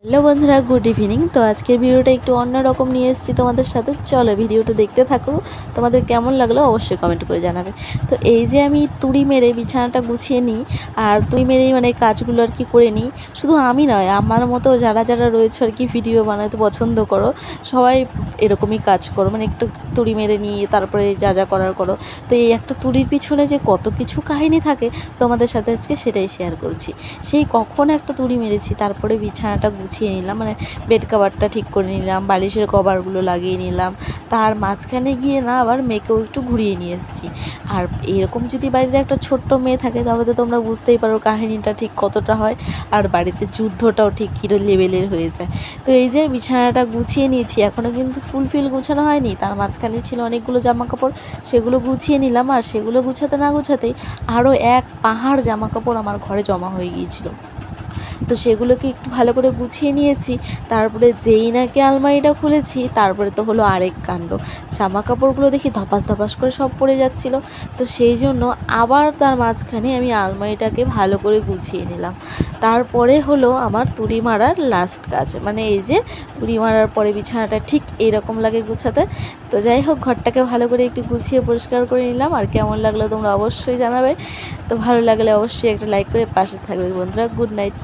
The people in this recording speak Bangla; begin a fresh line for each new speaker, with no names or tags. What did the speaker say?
হ্যালো বন্ধুরা, গুড ইভিনিং। তো আজকের ভিডিওটা একটু অন্যরকম নিয়ে এসেছি তোমাদের সাথে। চলো ভিডিওটা দেখতে থাকো, তোমাদের কেমন লাগলো অবশ্যই কমেন্ট করে জানাবে। তো এই যে আমি তুড়ি মেরে বিছানাটা গুছিয়ে নিই, আর তুড়ি মেরেই মানে কাজগুলো আর কি করে নিই। শুধু আমি নয়, আমার মতো যারা যারা রয়েছে আর কি ভিডিও বানাতে পছন্দ করো, সবাই এরকমই কাজ করো, মানে একটু তুড়ি মেরে নিয়ে তারপরে যা যা করার করো। তো এই একটা তুড়ির পিছনে যে কত কিছু কাহিনী থাকে তোমাদের সাথে আজকে সেটাই শেয়ার করছি। সেই কখন একটা তুড়ি মেরেছি, তারপরে বিছানাটা গুছিয়ে নিলাম, মানে বেড কভারটা ঠিক করে নিলাম, বালিশের কভারগুলো লাগিয়ে নিলাম। তার মাঝখানে গিয়ে না আবার মেয়েকেও একটু ঘুরিয়ে নিয়ে এসেছি। আর এরকম যদি বাড়িতে একটা ছোট্ট মেয়ে থাকে তাহলে তো তোমরা বুঝতেই পারো কাহিনীটা ঠিক কতটা হয়, আর বাড়িতে যুদ্ধটাও ঠিক কিরো লেভেলের হয়ে যায়। তো এই যে বিছানাটা গুছিয়ে নিয়েছি, এখনও কিন্তু ফুলফিল গুছানো হয়নি। তার মাঝখানে ছিল অনেকগুলো জামা কাপড়, সেগুলো গুছিয়ে নিলাম। আর সেগুলো গুছাতে না গুছাতেই আরও এক পাহাড় জামা কাপড় আমার ঘরে জমা হয়ে গিয়েছিল। তো সেগুলোকে একটু ভালো করে গুছিয়ে নিয়েছি। তারপরে যেই নাকি আলমারিটা খুলেছি, তারপরে তো হলো আরেক কাণ্ড। জামা কাপড়গুলো দেখি ধপাস ধপাস করে সব পড়ে যাচ্ছিলো। তো সেই জন্য আবার তার মাঝখানে আমি আলমারিটাকে ভালো করে গুছিয়ে নিলাম। তারপরে হলো আমার তুড়ি মারার লাস্ট কাজ, মানে এই যে তুড়ি মারার পরে বিছানাটা ঠিক এইরকম লাগে গুছাতে। তো যাই হোক, ঘরটাকে ভালো করে একটু গুছিয়ে পরিষ্কার করে নিলাম। আর কেমন লাগলো তোমরা অবশ্যই জানাবে। তো ভালো লাগলে অবশ্যই একটা লাইক করে পাশে থাকবে বন্ধুরা। Good night.